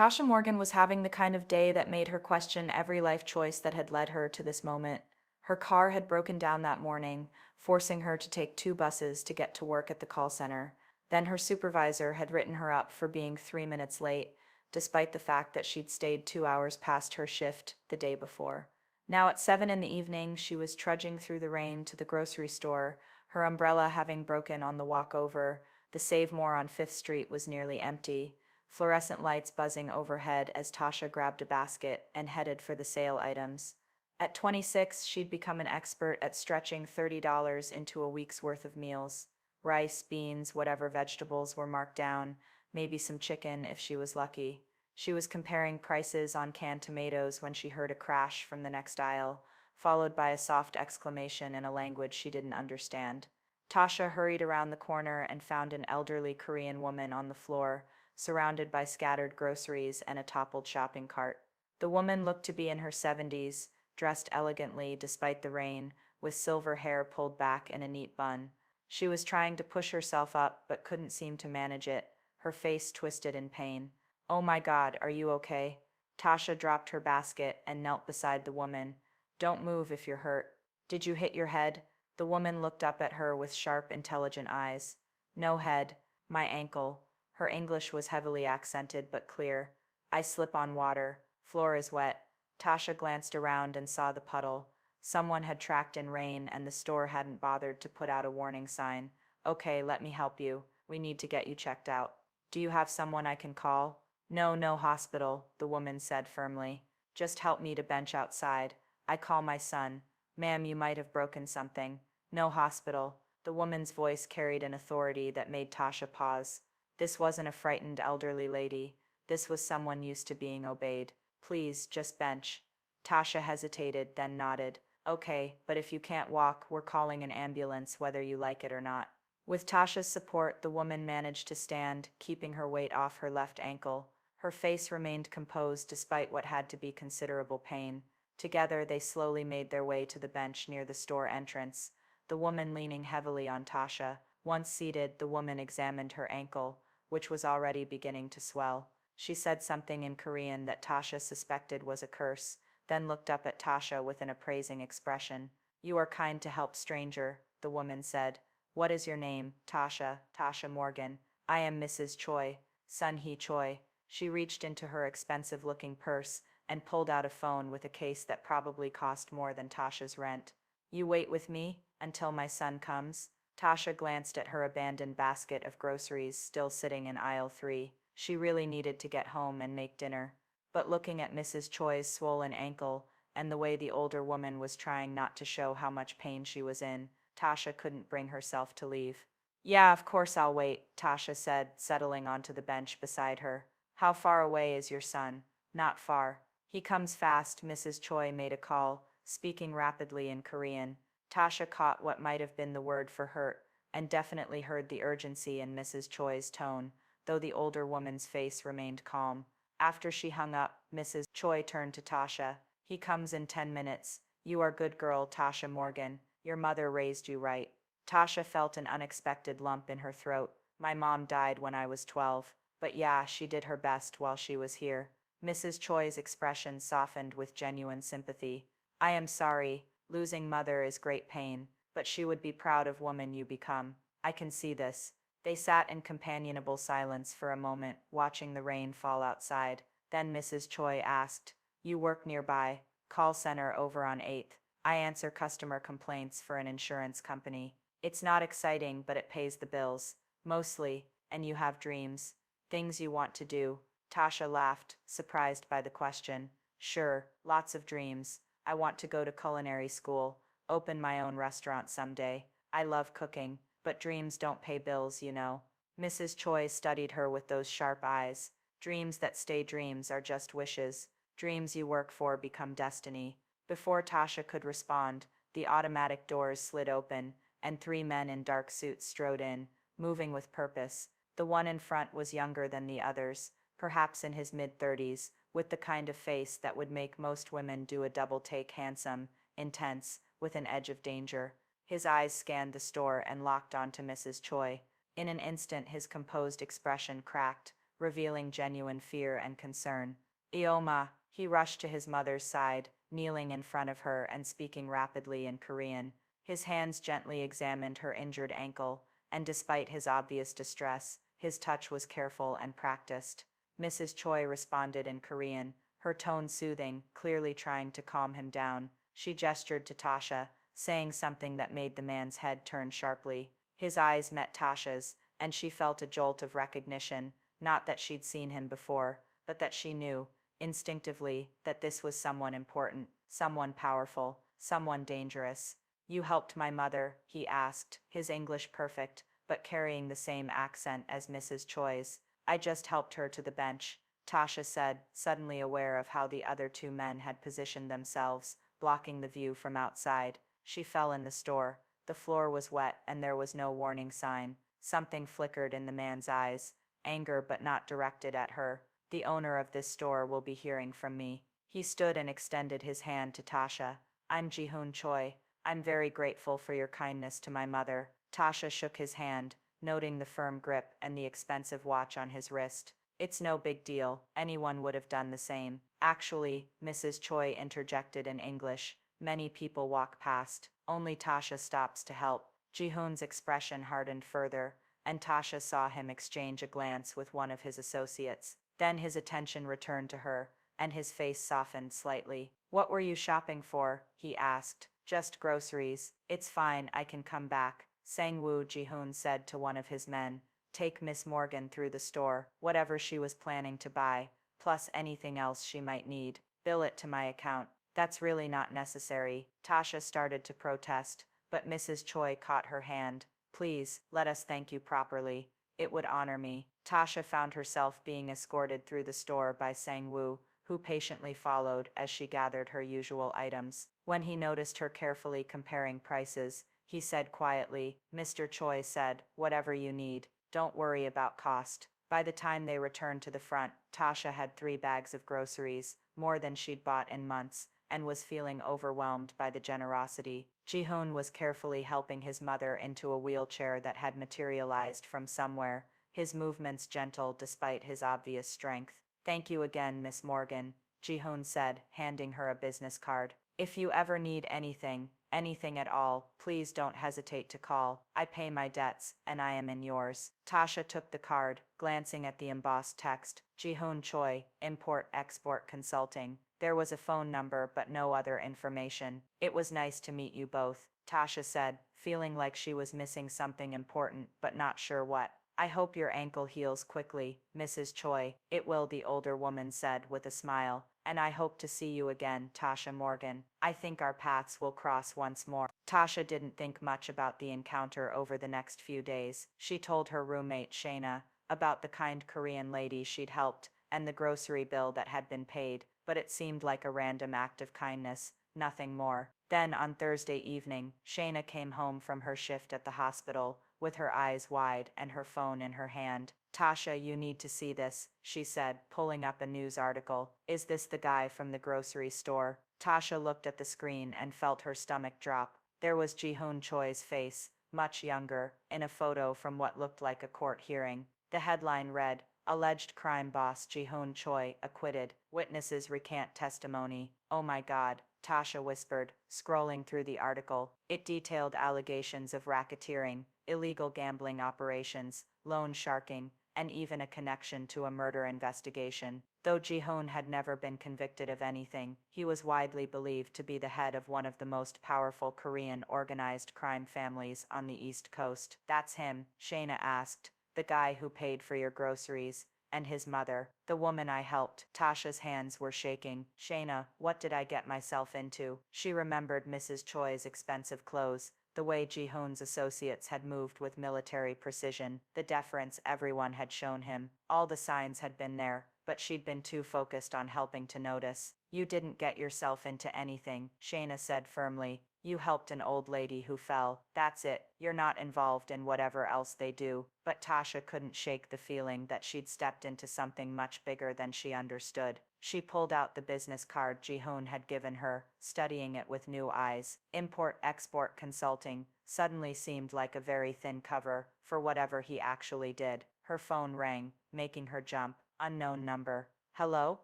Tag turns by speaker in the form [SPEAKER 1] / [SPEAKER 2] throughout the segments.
[SPEAKER 1] Tasha Morgan was having the kind of day that made her question every life choice that had led her to this moment. Her car had broken down that morning, forcing her to take two buses to get to work at the call center. Then her supervisor had written her up for being 3 minutes late, despite the fact that she'd stayed 2 hours past her shift the day before. Now at 7 in the evening, she was trudging through the rain to the grocery store, her umbrella having broken on the walk over. The Save More on Fifth Street was nearly empty, fluorescent lights buzzing overhead as Tasha grabbed a basket and headed for the sale items. At 26, she'd become an expert at stretching $30 into a week's worth of meals. Rice, beans, whatever vegetables were marked down, maybe some chicken if she was lucky. She was comparing prices on canned tomatoes when she heard a crash from the next aisle, followed by a soft exclamation in a language she didn't understand. Tasha hurried around the corner and found an elderly Korean woman on the floor, surrounded by scattered groceries and a toppled shopping cart. The woman looked to be in her 70s, dressed elegantly despite the rain, with silver hair pulled back in a neat bun. She was trying to push herself up but couldn't seem to manage it, her face twisted in pain. "Oh my God, are you okay?" Tasha dropped her basket and knelt beside the woman. "Don't move if you're hurt. Did you hit your head?" The woman looked up at her with sharp, intelligent eyes. "No head. My ankle." Her English was heavily accented but clear. "I slip on water. Floor is wet." Tasha glanced around and saw the puddle. Someone had tracked in rain and the store hadn't bothered to put out a warning sign. "Okay, let me help you. We need to get you checked out." "Do you have someone I can call?" "No, no hospital," the woman said firmly. "Just help me to bench outside. I call my son." "Ma'am, you might have broken something." "No hospital." The woman's voice carried an authority that made Tasha pause. This wasn't a frightened elderly lady. This was someone used to being obeyed. "Please, just bench." Tasha hesitated, then nodded. "Okay, but if you can't walk, we're calling an ambulance whether you like it or not." With Tasha's support, the woman managed to stand, keeping her weight off her left ankle. Her face remained composed despite what had to be considerable pain. Together, they slowly made their way to the bench near the store entrance, the woman leaning heavily on Tasha. Once seated, the woman examined her ankle, which was already beginning to swell. She said something in Korean that Tasha suspected was a curse, then looked up at Tasha with an appraising expression. "You are kind to help, stranger," the woman said. "What is your name?" "Tasha, Tasha Morgan." "I am Mrs. Choi, Sun Hee Choi." She reached into her expensive-looking purse and pulled out a phone with a case that probably cost more than Tasha's rent. "You wait with me until my son comes." Tasha glanced at her abandoned basket of groceries still sitting in aisle 3. She really needed to get home and make dinner. But looking at Mrs. Choi's swollen ankle and the way the older woman was trying not to show how much pain she was in, Tasha couldn't bring herself to leave. "Yeah, of course I'll wait," Tasha said, settling onto the bench beside her. "How far away is your son?" "Not far. He comes fast." Mrs. Choi made a call, speaking rapidly in Korean. Tasha caught what might have been the word for hurt, and definitely heard the urgency in Mrs. Choi's tone, though the older woman's face remained calm. After she hung up, Mrs. Choi turned to Tasha. "He comes in 10 minutes. You are good girl, Tasha Morgan. Your mother raised you right." Tasha felt an unexpected lump in her throat. "My mom died when I was 12. But yeah, she did her best while she was here." Mrs. Choi's expression softened with genuine sympathy. "I am sorry. Losing mother is great pain, but she would be proud of woman you become. I can see this." They sat in companionable silence for a moment, watching the rain fall outside. Then Mrs. Choi asked, "You work nearby?" "Call center over on 8th. I answer customer complaints for an insurance company. It's not exciting, but it pays the bills. Mostly. And you have dreams? Things you want to do?" Tasha laughed, surprised by the question. "Sure, lots of dreams. I want to go to culinary school, open my own restaurant someday. I love cooking, but dreams don't pay bills, you know." Mrs. Choi studied her with those sharp eyes. "Dreams that stay dreams are just wishes. Dreams you work for become destiny." Before Tasha could respond, the automatic doors slid open, and 3 men in dark suits strode in, moving with purpose. The one in front was younger than the others, perhaps in his mid-30s, with the kind of face that would make most women do a double-take: handsome, intense, with an edge of danger. His eyes scanned the store and locked onto Mrs. Choi. In an instant his composed expression cracked, revealing genuine fear and concern. Ioma, he rushed to his mother's side, kneeling in front of her and speaking rapidly in Korean. His hands gently examined her injured ankle, and despite his obvious distress, his touch was careful and practiced. Mrs. Choi responded in Korean, her tone soothing, clearly trying to calm him down. She gestured to Tasha, saying something that made the man's head turn sharply. His eyes met Tasha's, and she felt a jolt of recognition, not that she'd seen him before, but that she knew, instinctively, that this was someone important, someone powerful, someone dangerous. "You helped my mother?" he asked, his English perfect, but carrying the same accent as Mrs. Choi's. "I just helped her to the bench," Tasha said, suddenly aware of how the other two men had positioned themselves, blocking the view from outside. She fell in the store. The floor was wet and there was no warning sign. Something flickered in the man's eyes, anger but not directed at her. "The owner of this store will be hearing from me." He stood and extended his hand to Tasha. "I'm Ji-hoon Choi. I'm very grateful for your kindness to my mother." Tasha shook his hand, noting the firm grip and the expensive watch on his wrist. "It's no big deal. Anyone would have done the same." "Actually," Mrs. Choi interjected in English, "many people walk past. Only Tasha stops to help." Ji-hoon's expression hardened further, and Tasha saw him exchange a glance with one of his associates. Then his attention returned to her, and his face softened slightly. "What were you shopping for?" he asked. "Just groceries." "It's fine, I can come back," Sang-woo, Ji-hoon said to one of his men. "Take Miss Morgan through the store, whatever she was planning to buy, plus anything else she might need. Bill it to my account." "That's really not necessary," Tasha started to protest, but Mrs. Choi caught her hand. "Please, let us thank you properly. It would honor me." Tasha found herself being escorted through the store by Sang-woo, who patiently followed as she gathered her usual items. When he noticed her carefully comparing prices, he said quietly, "Mr. Choi said, whatever you need. Don't worry about cost." By the time they returned to the front, Tasha had 3 bags of groceries, more than she'd bought in months, and was feeling overwhelmed by the generosity. Ji-hoon was carefully helping his mother into a wheelchair that had materialized from somewhere, his movements gentle despite his obvious strength. "Thank you again, Miss Morgan," Ji-hoon said, handing her a business card. "If you ever need anything, anything at all, please don't hesitate to call. I pay my debts, and I am in yours." Tasha took the card, glancing at the embossed text, "Ji-hoon Choi, Import-Export Consulting." There was a phone number but no other information. "It was nice to meet you both," Tasha said, feeling like she was missing something important but not sure what. "I hope your ankle heals quickly, Mrs. Choi." "It will," the older woman said with a smile. "And I hope to see you again, Tasha Morgan. I think our paths will cross once more." Tasha didn't think much about the encounter over the next few days. She told her roommate Shayna about the kind Korean lady she'd helped and the grocery bill that had been paid, but it seemed like a random act of kindness, nothing more. Then on Thursday evening, Shayna came home from her shift at the hospital, with her eyes wide and her phone in her hand. "Tasha, you need to see this," she said, pulling up a news article. "Is this the guy from the grocery store?" Tasha looked at the screen and felt her stomach drop. There was Ji-hoon Choi's face, much younger, in a photo from what looked like a court hearing. The headline read, "Alleged crime boss Ji-hoon Choi acquitted. Witnesses recant testimony." "Oh my God," Tasha whispered, scrolling through the article. It detailed allegations of racketeering, illegal gambling operations, loan sharking, and even a connection to a murder investigation. Though Ji-hoon had never been convicted of anything, he was widely believed to be the head of one of the most powerful Korean organized crime families on the East Coast. "That's him?" Shayna asked. "The guy who paid for your groceries?" "And his mother, the woman I helped." Tasha's hands were shaking. "Shayna, what did I get myself into?" She remembered Mrs. Choi's expensive clothes, the way Ji-hoon's associates had moved with military precision, the deference everyone had shown him. All the signs had been there, but she'd been too focused on helping to notice. "You didn't get yourself into anything," Shayna said firmly. "You helped an old lady who fell. That's it. You're not involved in whatever else they do." But Tasha couldn't shake the feeling that she'd stepped into something much bigger than she understood. She pulled out the business card Ji-hoon had given her, studying it with new eyes. Import-Export Consulting suddenly seemed like a very thin cover for whatever he actually did. Her phone rang, making her jump. Unknown number. Hello,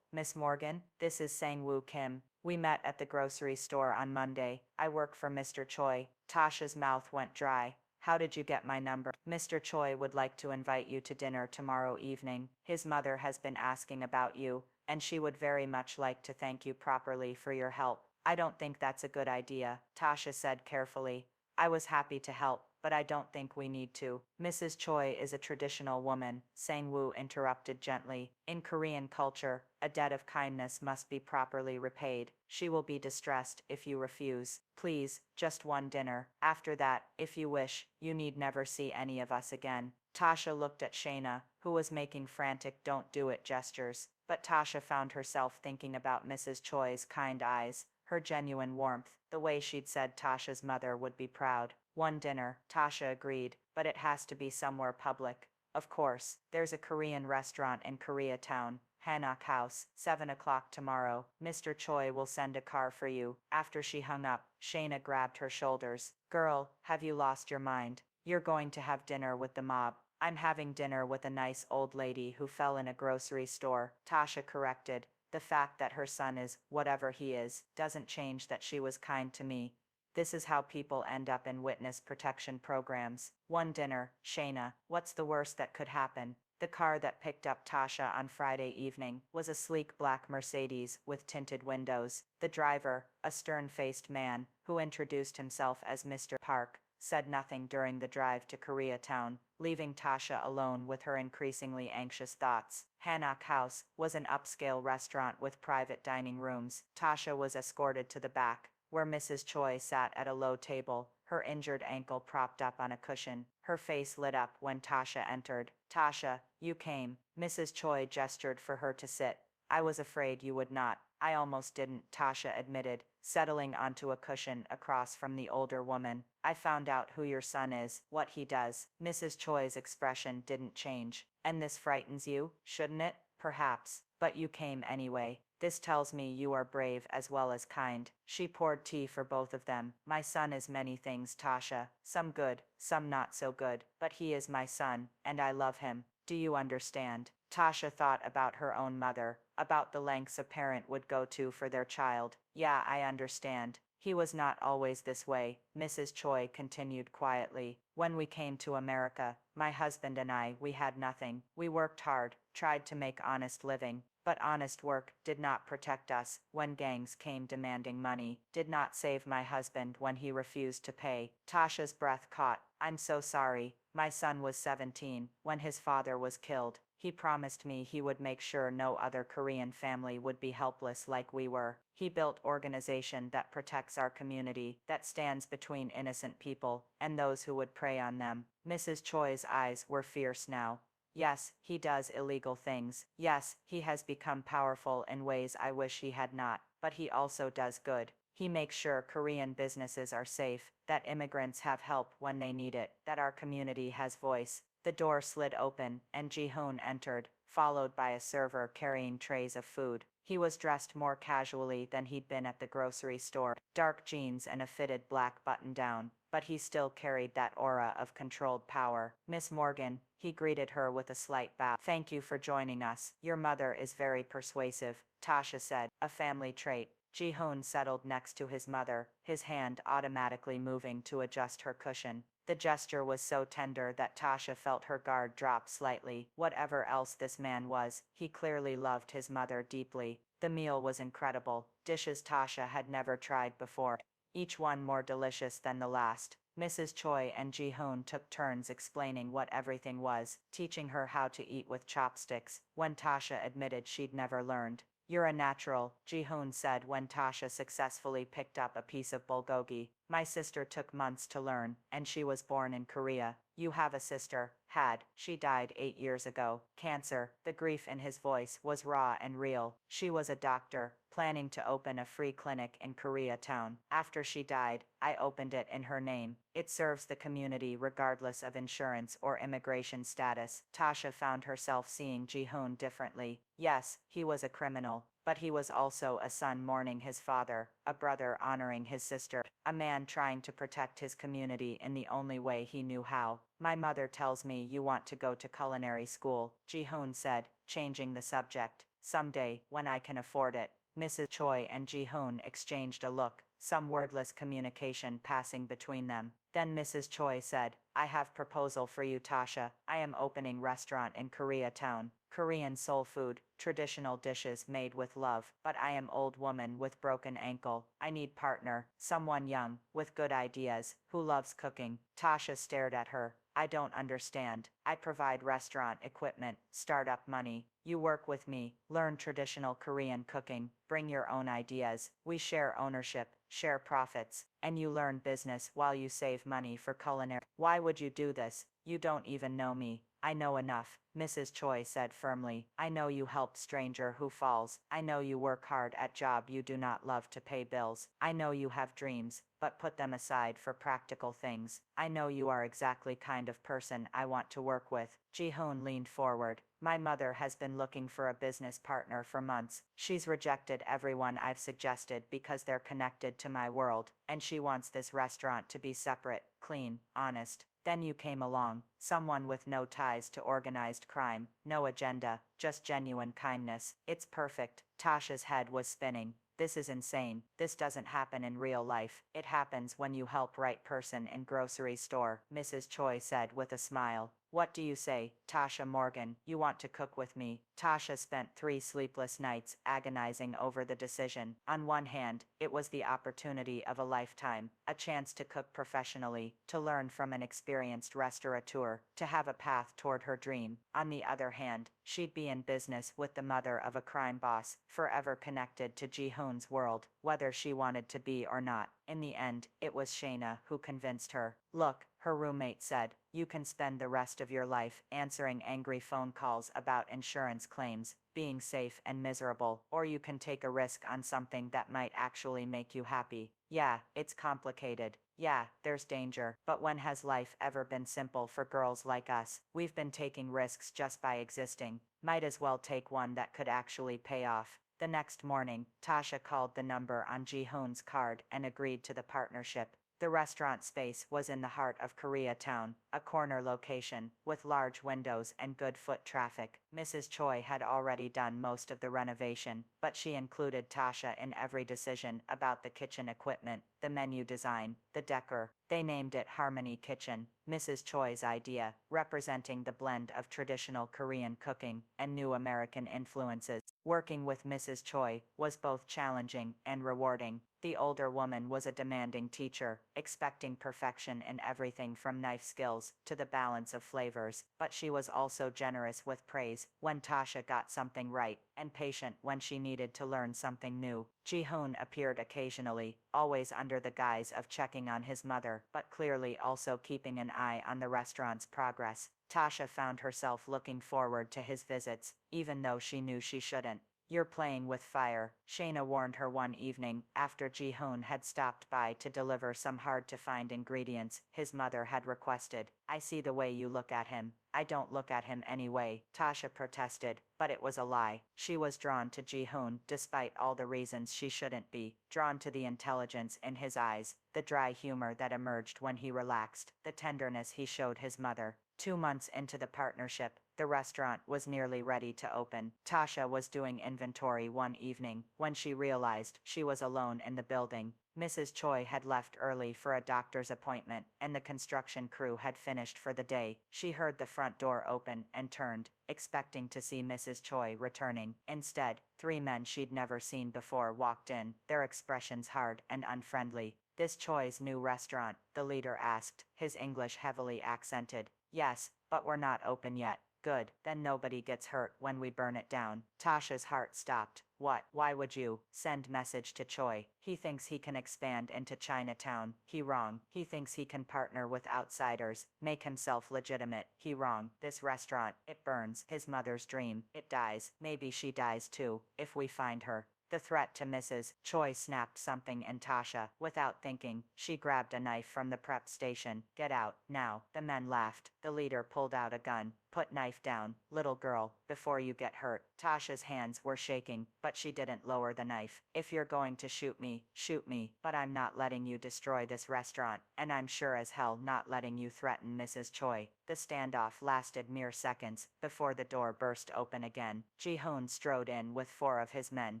[SPEAKER 1] Miss Morgan, this is Sang-woo Kim. We met at the grocery store on Monday. I work for Mr. Choi. Tasha's mouth went dry. How did you get my number? Mr. Choi would like to invite you to dinner tomorrow evening. His mother has been asking about you, and she would very much like to thank you properly for your help. I don't think that's a good idea, Tasha said carefully. I was happy to help, but I don't think we need to. Mrs. Choi is a traditional woman, Sang-woo interrupted gently. In Korean culture, a debt of kindness must be properly repaid. She will be distressed if you refuse. Please, just one dinner. After that, if you wish, you need never see any of us again. Tasha looked at Shayna, who was making frantic don't do it gestures, but Tasha found herself thinking about Mrs. Choi's kind eyes, her genuine warmth, the way she'd said Tasha's mother would be proud. One dinner, Tasha agreed, but it has to be somewhere public. Of course, there's a Korean restaurant in Koreatown, Hanok House, 7 o'clock tomorrow. Mr. Choi will send a car for you. After she hung up, Shayna grabbed her shoulders. Girl, have you lost your mind? You're going to have dinner with the mob. I'm having dinner with a nice old lady who fell in a grocery store, Tasha corrected. The fact that her son is, whatever he is, doesn't change that she was kind to me. This is how people end up in witness protection programs. One dinner, Shayna, what's the worst that could happen? The car that picked up Tasha on Friday evening was a sleek black Mercedes with tinted windows. The driver, a stern-faced man, who introduced himself as Mr. Park, said nothing during the drive to Koreatown, leaving Tasha alone with her increasingly anxious thoughts. Hanok House was an upscale restaurant with private dining rooms. Tasha was escorted to the back, where Mrs. Choi sat at a low table, her injured ankle propped up on a cushion. Her face lit up when Tasha entered. Tasha, you came. Mrs. Choi gestured for her to sit. I was afraid you would not. I almost didn't, Tasha admitted, settling onto a cushion across from the older woman. I found out who your son is, what he does. Mrs. Choi's expression didn't change. And this frightens you, shouldn't it? Perhaps. But you came anyway. This tells me you are brave as well as kind. She poured tea for both of them. My son is many things, Tasha. Some good, some not so good. But he is my son, and I love him. Do you understand? Tasha thought about her own mother, about the lengths a parent would go to for their child. Yeah, I understand. He was not always this way, Mrs. Choi continued quietly. When we came to America, my husband and I, we had nothing. We worked hard, tried to make honest living. But honest work did not protect us when gangs came demanding money, did not save my husband when he refused to pay. Tasha's breath caught. I'm so sorry. My son was 17 when his father was killed. He promised me he would make sure no other Korean family would be helpless like we were. He built organization that protects our community, that stands between innocent people and those who would prey on them. Mrs. Choi's eyes were fierce now. Yes, he does illegal things. Yes, he has become powerful in ways I wish he had not. But he also does good. He makes sure Korean businesses are safe, that immigrants have help when they need it, that our community has voice. The door slid open, and Ji-hoon entered, followed by a server carrying trays of food. He was dressed more casually than he'd been at the grocery store, dark jeans and a fitted black button-down, but he still carried that aura of controlled power. Miss Morgan, he greeted her with a slight bow. Thank you for joining us. Your mother is very persuasive, Tasha said, a family trait. Ji-hoon settled next to his mother, his hand automatically moving to adjust her cushion. The gesture was so tender that Tasha felt her guard drop slightly. Whatever else this man was, he clearly loved his mother deeply. The meal was incredible, dishes Tasha had never tried before, each one more delicious than the last. Mrs. Choi and Ji-hoon took turns explaining what everything was, teaching her how to eat with chopsticks, when Tasha admitted she'd never learned. You're a natural, Ji-hoon said when Tasha successfully picked up a piece of bulgogi. My sister took months to learn, and she was born in Korea. You have a sister. Had. She died 8 years ago. Cancer. The grief in his voice was raw and real. She was a doctor, planning to open a free clinic in Koreatown. After she died, I opened it in her name. It serves the community regardless of insurance or immigration status. Tasha found herself seeing Ji-hoon differently. Yes, he was a criminal, but he was also a son mourning his father, a brother honoring his sister, a man trying to protect his community in the only way he knew how. My mother tells me you want to go to culinary school, Ji-hoon said, changing the subject. Someday, when I can afford it. Mrs. Choi and Ji-hoon exchanged a look, some wordless communication passing between them. Then Mrs. Choi said, I have proposal for you, Tasha. I am opening restaurant in Koreatown. Korean soul food, traditional dishes made with love. But I am old woman with broken ankle. I need partner, someone young, with good ideas, who loves cooking. Tasha stared at her. I don't understand. I provide restaurant equipment, startup money. You work with me, learn traditional Korean cooking, bring your own ideas. We share ownership, share profits, and you learn business while you save money for culinary. Why would you do this? You don't even know me. I know enough, Mrs. Choi said firmly. I know you help stranger who falls. I know you work hard at job you do not love to pay bills. I know you have dreams, but put them aside for practical things. I know you are exactly kind of person I want to work with. Ji-hoon leaned forward. My mother has been looking for a business partner for months. She's rejected everyone I've suggested because they're connected to my world, and she wants this restaurant to be separate, clean, honest. Then you came along, someone with no ties to organized crime, no agenda, just genuine kindness. It's perfect. Tasha's head was spinning. This is insane. This doesn't happen in real life. It happens when you help right person in grocery store, Mrs. Choi said with a smile. What do you say, Tasha Morgan? You want to cook with me? Tasha spent 3 sleepless nights agonizing over the decision. On one hand, it was the opportunity of a lifetime, a chance to cook professionally, to learn from an experienced restaurateur, to have a path toward her dream. On the other hand, she'd be in business with the mother of a crime boss, forever connected to Ji-hoon's world, whether she wanted to be or not. In the end, it was Shayna who convinced her. Look, her roommate said, you can spend the rest of your life answering angry phone calls about insurance claims, being safe and miserable, or you can take a risk on something that might actually make you happy. Yeah, it's complicated. Yeah, there's danger. But when has life ever been simple for girls like us? We've been taking risks just by existing. Might as well take one that could actually pay off. The next morning, Tasha called the number on Ji-hoon's card and agreed to the partnership. The restaurant space was in the heart of Koreatown, a corner location, with large windows and good foot traffic. Mrs. Choi had already done most of the renovation, but she included Tasha in every decision about the kitchen equipment, the menu design, the decor. They named it Harmony Kitchen, Mrs. Choi's idea, representing the blend of traditional Korean cooking and new American influences. Working with Mrs. Choi was both challenging and rewarding. The older woman was a demanding teacher, expecting perfection in everything from knife skills to the balance of flavors, but she was also generous with praise when Tasha got something right, and patient when she needed to learn something new. Ji-hoon appeared occasionally, always under the guise of checking on his mother, but clearly also keeping an eye on the restaurant's progress. Tasha found herself looking forward to his visits, even though she knew she shouldn't. You're playing with fire, Shayna warned her one evening after Ji-hoon had stopped by to deliver some hard-to-find ingredients his mother had requested. I see the way you look at him. I don't look at him anyway, Tasha protested, but it was a lie. She was drawn to Ji-hoon despite all the reasons she shouldn't be, drawn to the intelligence in his eyes, the dry humor that emerged when he relaxed, the tenderness he showed his mother. 2 months into the partnership, the restaurant was nearly ready to open. Tasha was doing inventory one evening when she realized she was alone in the building. Mrs. Choi had left early for a doctor's appointment, and the construction crew had finished for the day. She heard the front door open and turned, expecting to see Mrs. Choi returning. Instead, 3 men she'd never seen before walked in, their expressions hard and unfriendly. This Choi's new restaurant, the leader asked, his English heavily accented. Yes, but we're not open yet. Good, then nobody gets hurt when we burn it down. Tasha's heart stopped. What? Why would you? Send message to Choi. He thinks he can expand into Chinatown. He wrong. He thinks he can partner with outsiders, make himself legitimate. He wrong. This restaurant, it burns. His mother's dream. It dies. Maybe she dies too, if we find her. The threat to Mrs. Choi snapped something in Tasha. Without thinking, she grabbed a knife from the prep station. Get out, now. The men laughed. The leader pulled out a gun. Put knife down, little girl, before you get hurt. Tasha's hands were shaking, but she didn't lower the knife. If you're going to shoot me, but I'm not letting you destroy this restaurant, and I'm sure as hell not letting you threaten Mrs. Choi. The standoff lasted mere seconds before the door burst open again. Ji-hoon strode in with 4 of his men,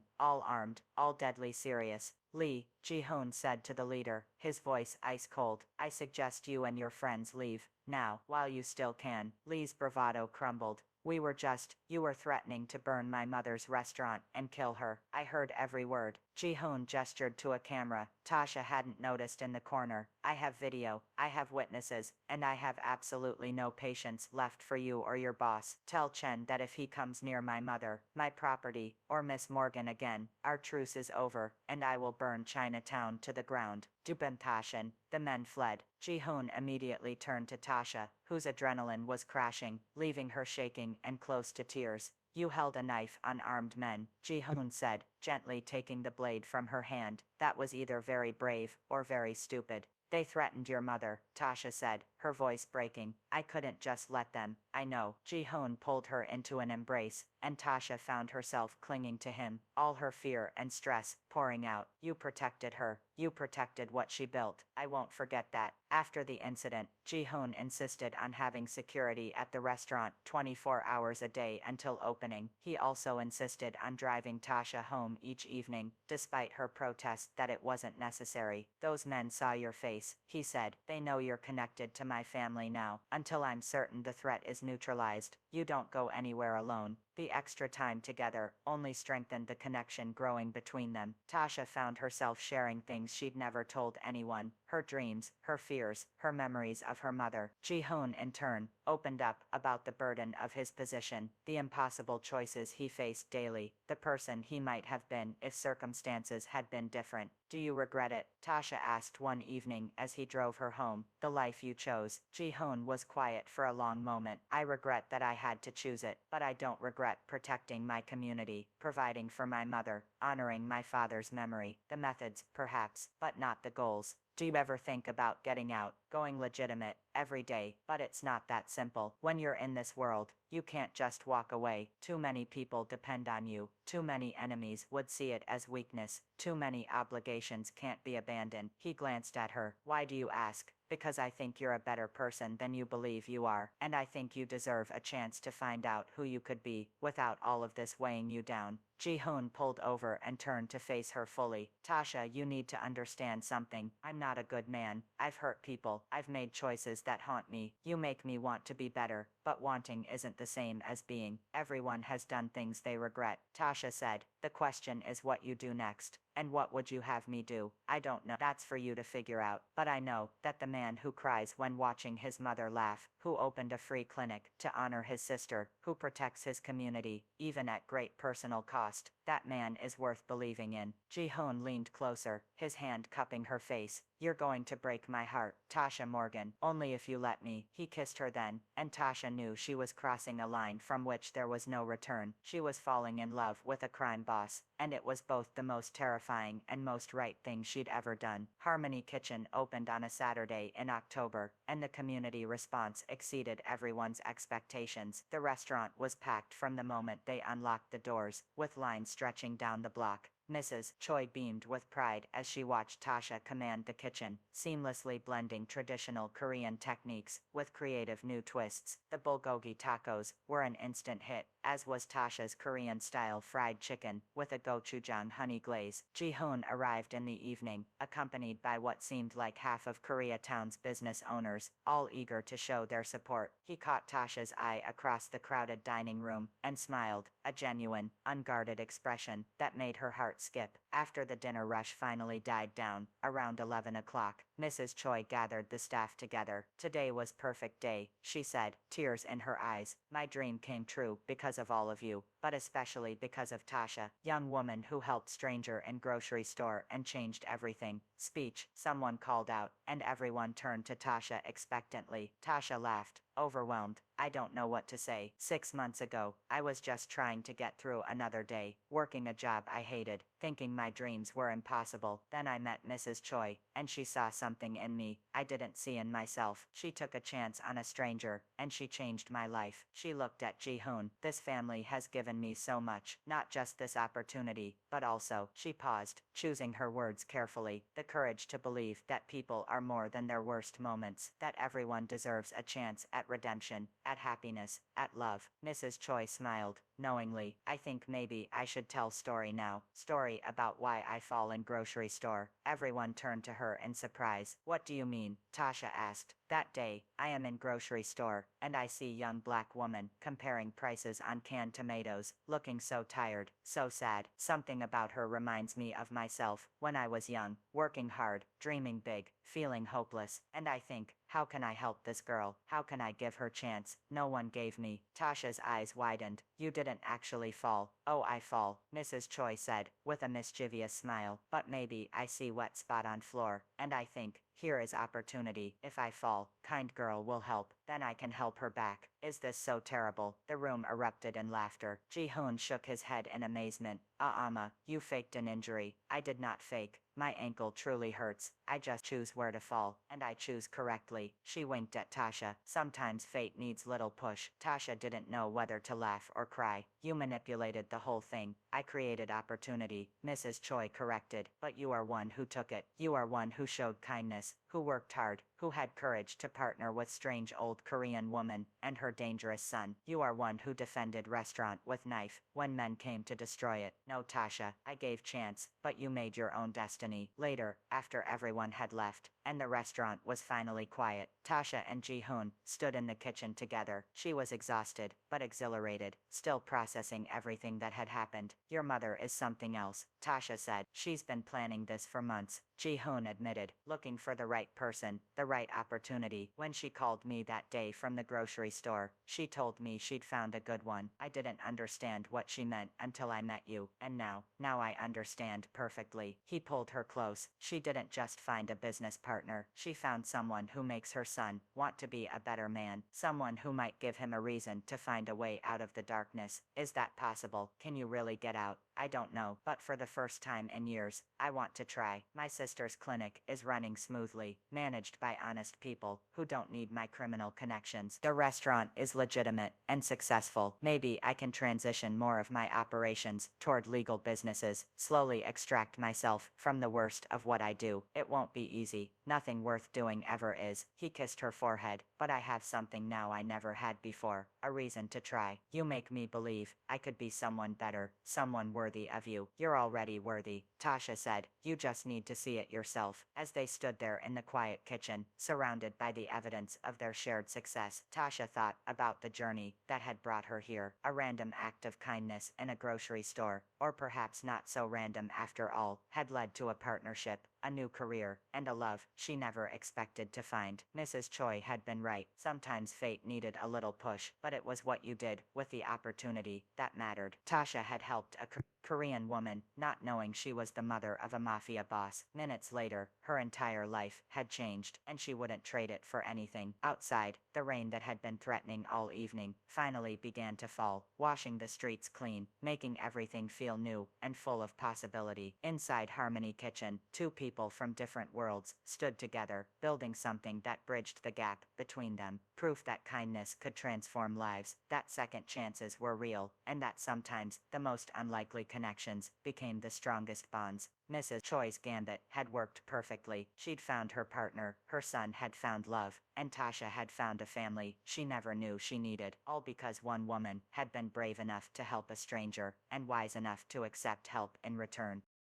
[SPEAKER 1] all armed, all deadly serious. Lee, Ji-hoon said to the leader, his voice ice cold, I suggest you and your friends leave, now, while you still can. Lee's bravado crumbled. You were threatening to burn my mother's restaurant and kill her. I heard every word. Ji-hoon gestured to a camera Tasha hadn't noticed in the corner. I have video, I have witnesses, and I have absolutely no patience left for you or your boss. Tell Chen that if he comes near my mother, my property, or Miss Morgan again, our truce is over, and I will burn Chinatown to the ground. Dupen Tashin. The men fled. Ji-hoon immediately turned to Tasha, whose adrenaline was crashing, leaving her shaking and close to tears. You held a knife on armed men, Ji-hoon said, gently taking the blade from her hand. That was either very brave or very stupid. They threatened your mother, Tasha said, her voice breaking. I couldn't just let them. I know. Ji-hoon pulled her into an embrace, and Tasha found herself clinging to him, all her fear and stress pouring out. You protected her. You protected what she built. I won't forget that. After the incident, Ji-hoon insisted on having security at the restaurant 24 hours a day until opening. He also insisted on driving Tasha home each evening, despite her protests that it wasn't necessary. Those men saw your face, he said. They know you're connected to my family now. Until I'm certain the threat is neutralized, you don't go anywhere alone. The extra time together only strengthened the connection growing between them. Tasha found herself sharing things she'd never told anyone, her dreams, her fears, her memories of her mother. Ji-hoon, in turn, opened up about the burden of his position, the impossible choices he faced daily, the person he might have been if circumstances had been different. Do you regret it? Tasha asked one evening as he drove her home. The life you chose. Ji-hoon was quiet for a long moment. I regret that I had to choose it, but I don't regret protecting my community, providing for my mother, honoring my father's memory. The methods, perhaps, but not the goals. Do you ever think about getting out, going legitimate, every day? But it's not that simple. When you're in this world, you can't just walk away. Too many people depend on you. Too many enemies would see it as weakness. Too many obligations can't be abandoned. He glanced at her. Why do you ask? Because I think you're a better person than you believe you are, and I think you deserve a chance to find out who you could be, without all of this weighing you down. Ji-hoon pulled over and turned to face her fully. Tasha, you need to understand something. I'm not a good man. I've hurt people. I've made choices that haunt me. You make me want to be better, but wanting isn't the same as being. Everyone has done things they regret, Tasha said. The question is what you do next. And what would you have me do? I don't know. That's for you to figure out. But I know that the man who cries when watching his mother laugh, who opened a free clinic to honor his sister, who protects his community, even at great personal cost, that man is worth believing in. Ji-hoon leaned closer, his hand cupping her face. You're going to break my heart, Tasha Morgan. Only if you let me. He kissed her then, and Tasha knew she was crossing a line from which there was no return. She was falling in love with a crime boss, and it was both the most terrifying and most right thing she'd ever done. Harmony Kitchen opened on a Saturday in October, and the community response exceeded everyone's expectations. The restaurant was packed from the moment they unlocked the doors, with lines stretching down the block. Mrs. Choi beamed with pride as she watched Tasha command the kitchen, seamlessly blending traditional Korean techniques with creative new twists. The bulgogi tacos were an instant hit, as was Tasha's Korean-style fried chicken with a gochujang honey glaze. Ji-hoon arrived in the evening, accompanied by what seemed like half of Koreatown's business owners, all eager to show their support. He caught Tasha's eye across the crowded dining room and smiled, a genuine, unguarded expression that made her heart skip. After the dinner rush finally died down, around 11 o'clock,
[SPEAKER 2] Mrs. Choi gathered the staff together. Today was perfect day, she said, tears in her eyes. My dream came true because of all of you, but especially because of Tasha, young woman who helped stranger in grocery store and changed everything. Speech, someone called out, and everyone turned to Tasha expectantly. Tasha laughed, overwhelmed. I don't know what to say. 6 months ago, I was just trying to get through another day, working a job I hated, thinking my dreams were impossible. Then I met Mrs. Choi, and she saw something in me I didn't see in myself. She took a chance on a stranger, and she changed my life. She looked at Ji-hoon. This family has given me so much, not just this opportunity, but also, she paused, choosing her words carefully, the courage to believe that people are more than their worst moments, that everyone deserves a chance at redemption, at happiness, at love. Mrs. Choi smiled, knowingly. I think maybe I should tell story now. Story about why I fall in grocery store. Everyone turned to her in surprise. What do you mean? Tasha asked. That day, I am in grocery store, and I see young black woman comparing prices on canned tomatoes, looking so tired, so sad. Something about her reminds me of myself, when I was young, working hard, dreaming big, feeling hopeless, and I think, how can I help this girl? How can I give her chance? No one gave me. Tasha's eyes widened. You didn't actually fall. Oh, I fall, Mrs. Choi said, with a mischievous smile. But maybe I see wet spot on floor, and I think, here is opportunity. If I fall, kind girl will help. Then I can help her back. Is this so terrible? The room erupted in laughter. Ji-hoon shook his head in amazement. Ma, you faked an injury. I did not fake. My ankle truly hurts. I just choose where to fall, and I choose correctly. She winked at Tasha. Sometimes fate needs little push. Tasha didn't know whether to laugh or cry. You manipulated the whole thing. I created opportunity, Mrs. Choi corrected, but you are one who took it. You are one who showed kindness, who worked hard, who had courage to partner with strange old Korean woman and her dangerous son. You are one who defended restaurant with knife when men came to destroy it. No, Tasha, I gave chance, but you made your own destiny. Later, after everyone had left, and the restaurant was finally quiet, Tasha and Ji-hoon stood in the kitchen together. She was exhausted, but exhilarated, still processing everything that had happened. Your mother is something else, Tasha said. She's been planning this for months, Ji-hoon admitted, looking for the right person, the right opportunity. When she called me that day from the grocery store, she told me she'd found a good one. I didn't understand what she meant until I met you, and now I understand perfectly. He pulled her close. She didn't just find a business partner. She found someone who makes her son want to be a better man, someone who might give him a reason to find a way out of the darkness. Is that possible? Can you really get out? I don't know, but for the first time in years, I want to try. My sister's clinic is running smoothly, managed by honest people who don't need my criminal connections. The restaurant is legitimate and successful. Maybe I can transition more of my operations toward legal businesses, slowly extract myself from the worst of what I do. It won't be easy. Nothing worth doing ever is. He kissed her forehead. But I have something now I never had before, a reason to try. You make me believe I could be someone better, someone worthy of you. You're already worthy, Tasha said. You just need to see it yourself. As they stood there in the quiet kitchen, surrounded by the evidence of their shared success, Tasha thought about the journey that had brought her here. A random act of kindness in a grocery store, or perhaps not so random after all, had led to a partnership, a new career, and a love she never expected to find. Mrs. Choi had been right. Sometimes fate needed a little push, but it was what you did with the opportunity that mattered. Tasha had helped a Korean woman, not knowing she was the mother of a mafia boss. Minutes later, her entire life had changed, and she wouldn't trade it for anything. Outside, the rain that had been threatening all evening finally began to fall, washing the streets clean, making everything feel new and full of possibility. Inside Harmony Kitchen, two people from different worlds stood together, building something that bridged the gap between them. Proof that kindness could transform lives, that second chances were real, and that sometimes the most unlikely connections became the strongest bonds. Mrs. Choi's gambit had worked perfectly. She'd found her partner, her son had found love, and Tasha had found a family she never knew she needed, all because one woman had been brave enough to help a stranger, and wise enough to accept help in return.